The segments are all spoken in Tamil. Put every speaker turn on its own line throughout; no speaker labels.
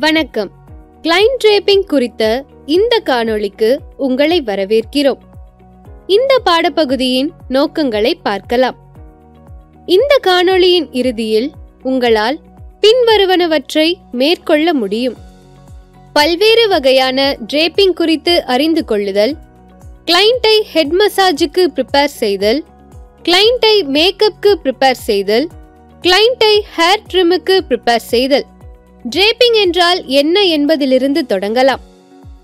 வணக்கம். கிளைண்ட் டிரேப்பிங் குறித்த இந்த காணொளிக்கு உங்களை வரவேற்கிறோம். இந்த பாடப்பகுதியின் நோக்கங்களை பார்க்கலாம். இந்த காணொளியின் இறுதியில் உங்களால் பின்வருவனவற்றை மேற்கொள்ள முடியும். பல்வேறு வகையான டிரேப்பிங் குறித்து அறிந்து கொள்ளுதல், கிளைண்டை ஹெட் மசாஜுக்கு ப்ரிப்பேர் செய்தல், கிளைண்டை மேக்கப்புக்கு ப்ரிப்பேர் செய்தல், கிளைண்டை ஹேர் ட்ரிமுக்கு ப்ரிப்பேர் செய்தல். டிரேப்பிங் என்றால் என்ன என்பதிலிருந்து தொடங்கலாம்.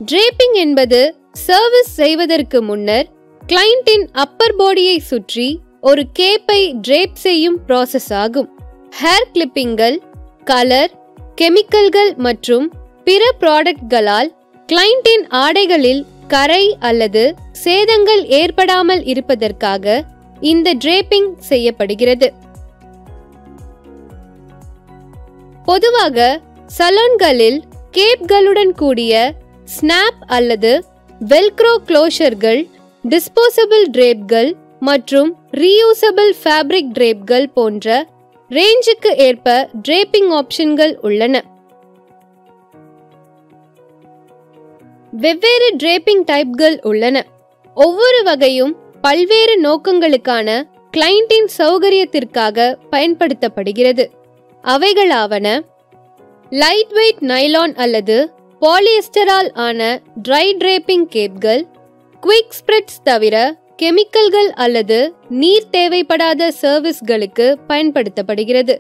டிரேப்பிங் என்பது சர்வீஸ் செய்வதற்கு முன்னர் கிளைண்டின் அப்பர் பாடியை சுற்றி ஒரு கேப்பை டிரேப் செய்யும் ப்ராசஸ் ஆகும். ஹேர் கிளிப்பிங்கள், கலர், கெமிக்கல்கள் மற்றும் பிற ப்ராடக்ட்களால் கிளைண்டின் ஆடைகளில் கரை அல்லது சேதங்கள் ஏற்படாமல் இருப்பதற்காக இந்த டிரேப்பிங் செய்யப்படுகிறது. பொதுவாக சலூன்களில் கேப்களுடன் கூடிய ஸ்னாப் அல்லது வெல்க்ரோ க்ளோஷர்கள், டிஸ்போசபிள் டிரேப்கள் மற்றும் ரீயூசபிள் ஃபேப்ரிக் டிரேப்கள் போன்ற ரேஞ்சுக்கு ஏற்ப டிரேப்பிங் ஆப்ஷன்கள் உள்ளன. வெவ்வேறு டிரேப்பிங் டைப்கள் உள்ளன. ஒவ்வொரு வகையும் பல்வேறு நோக்கங்களுக்கான கிளைண்டின் சௌகரியத்திற்காக பயன்படுத்தப்படுகிறது. அவைகளாவன: லைட் வெயிட் நைலான் அல்லது பாலியஸ்டரால் ஆன ட்ரை டிரேப்பிங் கேப்கள், குவிக் ஸ்ப்ரெட்ஸ் தவிர கெமிக்கல்கள் அல்லது நீர் தேவைப்படாத சர்வீஸ்களுக்கு பயன்படுத்தப்படுகிறது.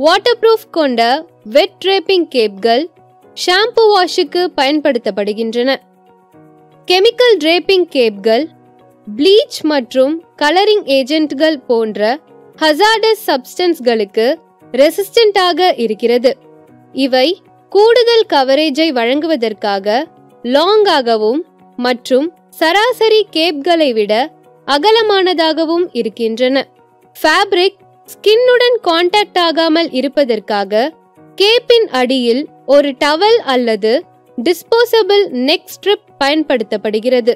வாட்டர் ப்ரூஃப் கொண்ட வெட் டிரேப்பிங் கேப்கள் ஷாம்பு வாஷுக்கு பயன்படுத்தப்படுகின்றன. கெமிக்கல் டிரேப்பிங் கேப்கள் ப்ளீச் மற்றும் கலரிங் ஏஜென்ட்கள் போன்ற ஹசார்டஸ் சப்ஸ்டன்ஸ்களுக்கு ரெசிஸ்டன்டாக இருக்கிறது. இவை கூடுதல் கவரேஜை வழங்குவதற்காக லாங்காகவும் மற்றும் சராசரி கேப்களை விட அகலமானதாகவும் இருக்கின்றன. ஃபேப்ரிக் ஸ்கின்னுடன் கான்டாக்ட் ஆகாமல் இருப்பதற்காக கேப்பின் அடியில் ஒரு டவல் அல்லது டிஸ்போசபிள் நெக் ஸ்ட்ரிப் பயன்படுத்தப்படுகிறது.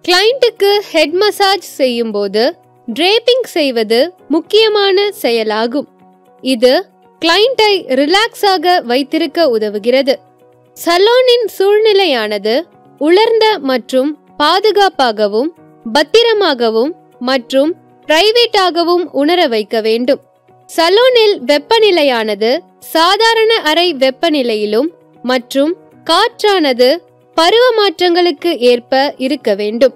கிளைண்ட்டுக்கு ஹெட் மசாஜ் செய்யும் போது டிரேப்பிங் செய்வது முக்கியமான செயலாகும். இது கிளைண்டை ரிலாக்ஸாக வைத்திருக்க உதவுகிறது. சலூனின் சூழ்நிலையானது உலர்ந்த மற்றும் பாதுகாப்பாகவும் பத்திரமாகவும் மற்றும் பிரைவேட்டாகவும் உணர வைக்க வேண்டும். சலூனில் வெப்பநிலையானது சாதாரண அறை வெப்பநிலையிலும் மற்றும் காற்றானது பருவ மாற்றங்களுக்கு ஏற்ப இருக்க வேண்டும்.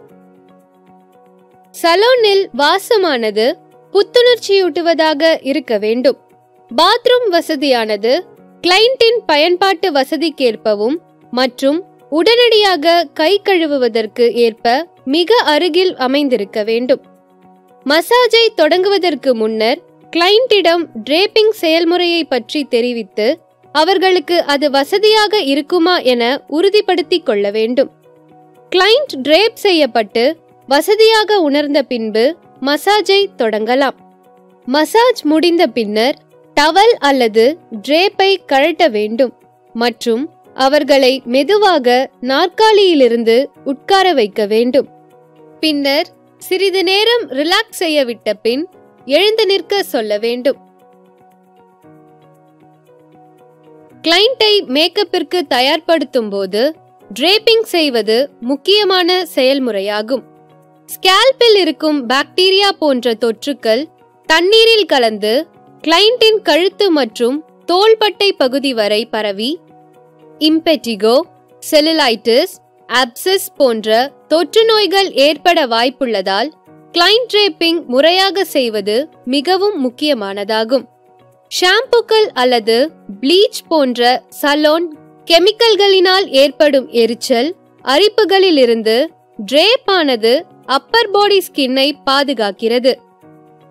சலூனில் வாசமானது புத்துணர்ச்சியூட்டுவதாக இருக்க வேண்டும். பாத்ரூம் வசதியானது கிளைண்டின் பயன்பாட்டு வசதிக்கேற்பவும் மற்றும் உடனடியாக கை கழுவுவதற்கு ஏற்ப மிக அருகில் அமைந்திருக்க வேண்டும். மசாஜை தொடங்குவதற்கு முன்னர் கிளைண்டிடம் டிரேப்பிங் செயல்முறையை பற்றி தெரிவித்து அவர்களுக்கு அது வசதியாக இருக்குமா என உறுதிப்படுத்திக் கொள்ள வேண்டும். கிளைண்ட் டிரேப் செய்யப்பட்டு வசதியாக உணர்ந்த பின்பு மசாஜை தொடங்கலாம். மசாஜ் முடிந்த பின்னர் டவல் அல்லது டிரேப்பை கழட்ட வேண்டும் மற்றும் அவர்களை மெதுவாக நாற்காலியிலிருந்து உட்கார வைக்க வேண்டும். பின்னர் சிறிது நேரம் ரிலாக்ஸ் செய்ய விட்ட பின் எழுந்து நிற்க சொல்ல வேண்டும். கிளைண்டை மேக்கப்பிற்கு தயார்படுத்தும் போது டிரேப்பிங் செய்வது முக்கியமான செயல்முறையாகும். ஸ்கேல்பில் இருக்கும் பாக்டீரியா போன்ற தொற்றுக்கள் தண்ணீரில் கலந்து கிளைண்டின் கழுத்து மற்றும் தோள்பட்டை பகுதி வரை பரவி இம்பெட்டிகோ, செல்லுலைட்டிஸ், அப்சஸ் போன்ற தொற்று நோய்கள் ஏற்பட வாய்ப்புள்ளதால் கிளைண்ட் டிரேப்பிங் முறையாக செய்வது மிகவும் முக்கியமானதாகும். ஷாம்புக்கள் அல்லது ப்ளீச் போன்ற சலூன் கெமிக்கல்களினால் ஏற்படும் எரிச்சல், அரிப்புகளிலிருந்து டிரேப் ஆனது அப்பர் பாடி ஸ்கின்னை பாதுகாக்கிறது.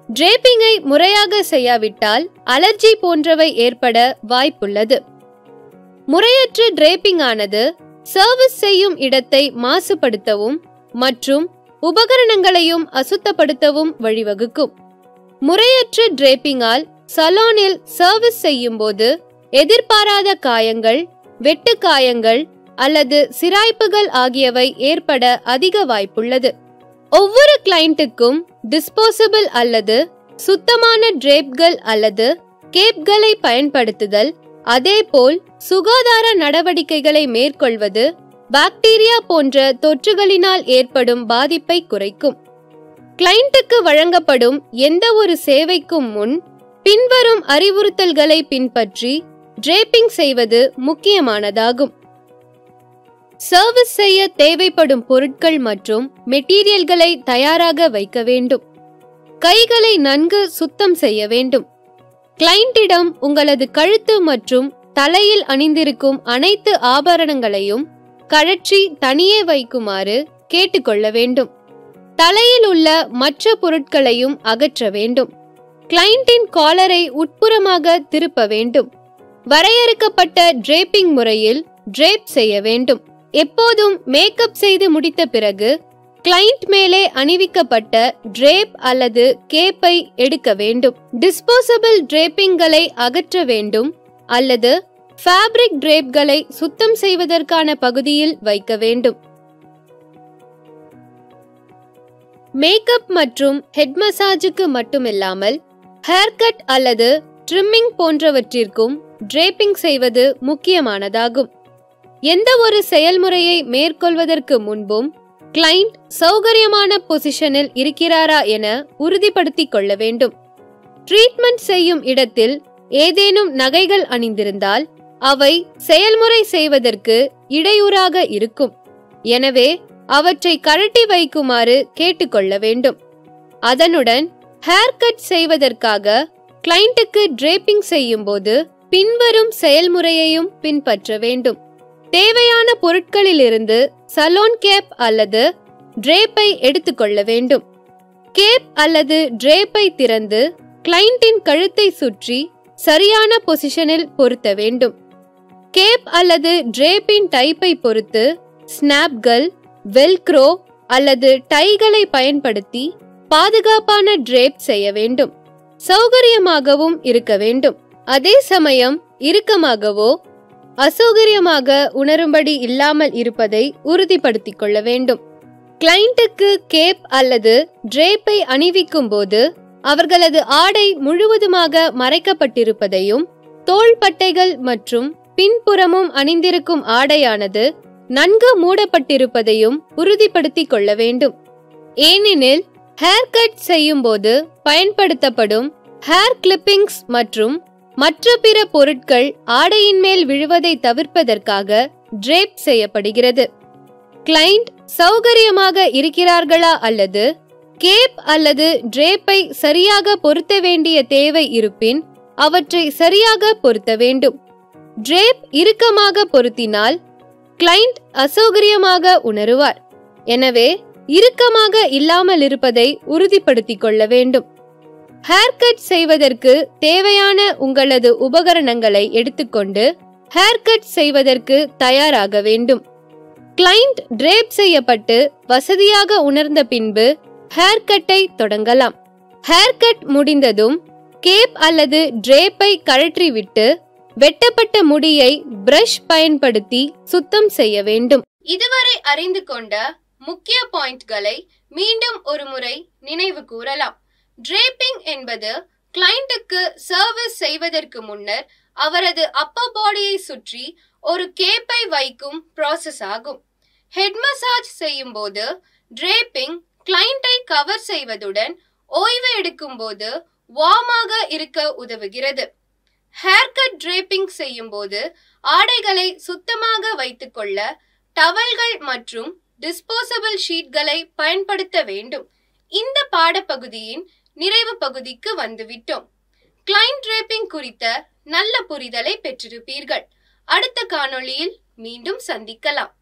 டிரேப்பிங்கை முறையாக செய்யாவிட்டால் அலர்ஜி போன்றவை ஏற்பட வாய்ப்புள்ளது. முறையற்ற டிரேப்பிங் ஆனது சர்வீஸ் செய்யும் இடத்தை மாசுபடுத்தவும் மற்றும் உபகரணங்களையும் அசுத்தப்படுத்தவும் வழிவகுக்கும். முறையற்ற டிரேப்பிங்கால் சலூனில் சர்வீஸ் செய்யும் போது எதிர்பாராத காயங்கள், வெட்டு காயங்கள் அல்லது சிராய்ப்புகள் ஆகியவை ஏற்பட அதிக வாய்ப்புள்ளது. ஒவ்வொரு கிளைண்ட்டுக்கும் டிஸ்போசபிள் அல்லது சுத்தமான டிரேப்கள் அல்லது கேப்களை பயன்படுத்துதல், அதேபோல் சுகாதார நடவடிக்கைகளை மேற்கொள்வது பாக்டீரியா போன்ற தொற்றுகளினால் ஏற்படும் பாதிப்பை குறைக்கும். கிளையண்ட்டுக்கு வழங்கப்படும் எந்த ஒரு சேவைக்கும் முன் பின்வரும் அறிவுறுத்தல்களை பின்பற்றி டிரேப்பிங் செய்வது முக்கியமானதாகும். சர்வீஸ் செய்ய தேவைப்படும் பொருட்கள் மற்றும் மெட்டீரியல்களை தயாராக வைக்க வேண்டும். கைகளை நன்கு சுத்தம் செய்ய வேண்டும். கிளையண்டிடம் உங்களது கழுத்து மற்றும் தலையில் அணிந்திருக்கும் அனைத்து ஆபரணங்களையும் கழற்றி தனியே வைக்குமாறு கேட்டுக்கொள்ள வேண்டும். தலையில் உள்ள மற்ற பொருட்களையும் அகற்ற வேண்டும். கிளையண்டின் காலரை உட்புறமாக திருப்ப வேண்டும். வரையறுக்கப்பட்ட டிரேப்பிங் முறையில் டிரேப் செய்ய வேண்டும். எப்போதும் மேக்கப் செய்து முடித்த பிறகு கிளையண்ட் மேலே அணிவிக்கப்பட்ட டிரேப் அல்லது கேப்பை எடுக்க வேண்டும். டிஸ்போசபிள் டிரேப்பிங்களை அகற்ற வேண்டும் அல்லது ஃபேப்ரிக் டிரேப்களை சுத்தம் செய்வதற்கான பகுதியில் வைக்க வேண்டும். மேக்கப் மற்றும் ஹெட் மசாஜுக்கு மட்டுமில்லாமல் ஹேர் கட் அல்லது ட்ரிம்மிங் போன்றவற்றிற்கும் டிரேப்பிங் செய்வது முக்கியமானதாகும். எந்த ஒரு செயல்முறையை மேற்கொள்வதற்கு முன்பும் கிளையண்ட் சௌகரியமான பொசிஷனில் இருக்கிறாரா என உறுதிப்படுத்திக் கொள்ள வேண்டும். ட்ரீட்மெண்ட் செய்யும் இடத்தில் ஏதேனும் நகைகள் அணிந்திருந்தால் அவை செயல்முறை செய்வதற்கு இடையூறாக இருக்கும். எனவே அவற்றை கழட்டி வைக்குமாறு கேட்டுக்கொள்ள வேண்டும். அதனுடன் ஹேர் கட் செய்வதற்காக கிளையண்ட்டுக்கு டிரேப்பிங் செய்யும் போது பின்வரும் செயல்முறையையும் பின்பற்ற வேண்டும். தேவையான பொருட்களிலிருந்து சலோன் கேப் அல்லது டிரேப்பை எடுத்துக்கொள்ள வேண்டும். கேப் அல்லது டிரேப்பை திறந்து கிளையண்டின் கழுத்தை சுற்றி சரியான பொசிஷனில் பொருத்த வேண்டும். கேப் அல்லது டிரேப்பின் டைப்பை பொறுத்து ஸ்னாப்கள், வெல்க்ரோ அல்லது டைகளை பயன்படுத்தி பாதுகாப்பான டிரேப் செய்ய வேண்டும். சௌகரியமாகவும் இருக்க வேண்டும். அதே சமயம் இறுக்கமாகவோ அசௌகரியமாக உணரும்படி இல்லாமல் இருப்பதை உறுதிப்படுத்திக் கொள்ள வேண்டும். கிளையண்ட்டுக்கு கேப் அல்லது டிரேப்பை அணிவிக்கும் போது அவர்களது ஆடை முழுவதுமாக மறைக்கப்பட்டிருப்பதையும் தோள்பட்டைகள் மற்றும் பின்புறமும் அணிந்திருக்கும் ஆடையானது நன்கு மூடப்பட்டிருப்பதையும் உறுதிப்படுத்திக் கொள்ள வேண்டும். ஏனெனில் ஹேர் கட் செய்யும் போது பயன்படுத்தப்படும் ஹேர் கிளிப்பிங்ஸ் மற்றும் மற்ற பிற பொருட்கள் ஆடையின் மேல் விழுவதை தவிர்ப்பதற்காக டிரேப் செய்யப்படுகிறது. கிளையண்ட் சௌகரியமாக இருக்கிறார்களா அல்லது கேப் அல்லது டிரேப்பை சரியாக பொருத்த வேண்டிய தேவை இருப்பின் அவற்றை சரியாக பொருத்த வேண்டும். டிரேப் இறுக்கமாக பொருத்தினால் கிளையண்ட் அசௌகரியமாக உணருவார். எனவே இறுக்கமாக இல்லாமல் இருப்பதை உறுதிப்படுத்திக் கொள்ள வேண்டும். ஹேர் கட் செய்வதற்கு தேவையான உங்களது உபகரணங்களை எடுத்துக்கொண்டு ஹேர் கட் செய்வதற்கு தயாராக வேண்டும். கிளையண்ட் டிரேப் செய்யப்பட்டு வசதியாக உணர்ந்த பின்பு ஹேர் கட்டை தொடங்கலாம். ஹேர் கட் முடிந்ததும் கேப் அல்லது டிரேப்பை கழற்றிவிட்டு வெட்டப்பட்ட முடியை பிரஷ் பயன்படுத்தி சுத்தம் செய்ய வேண்டும். இதுவரை அறிந்து கொண்ட முக்கிய பாயிண்ட்களை மீண்டும் ஒரு முறை நினைவு கூறலாம். டிரேப்பிங் என்பது கிளையண்ட்டுக்கு சர்வீஸ் செய்வதற்கு முன்னர் அவரது அப்பர் பாடியை சுற்றி ஒரு கேப்பை வைக்கும் ப்ராசஸ் ஆகும். ஹெட் மசாஜ் செய்யும் போது டிரேப்பிங் கிளையண்டை கவர் செய்வதுடன் ஓய்வு எடுக்கும் போது வார்மாக இருக்க உதவுகிறது. ஹேர் கட் டிரேப்பிங் செய்யும் போது ஆடைகளை சுத்தமாக வைத்துக் கொள்ள டவல்கள் மற்றும் டிஸ்போசபிள் ஷீட்களை பயன்படுத்த வேண்டும். இந்த பாடப்பகுதியின் நிறைவு பகுதிக்கு வந்துவிட்டோம். கிளையண்ட் டிரேப்பிங் குறித்த நல்ல புரிதலை பெற்றிருப்பீர்கள். அடுத்த காணொளியில் மீண்டும் சந்திக்கலாம்.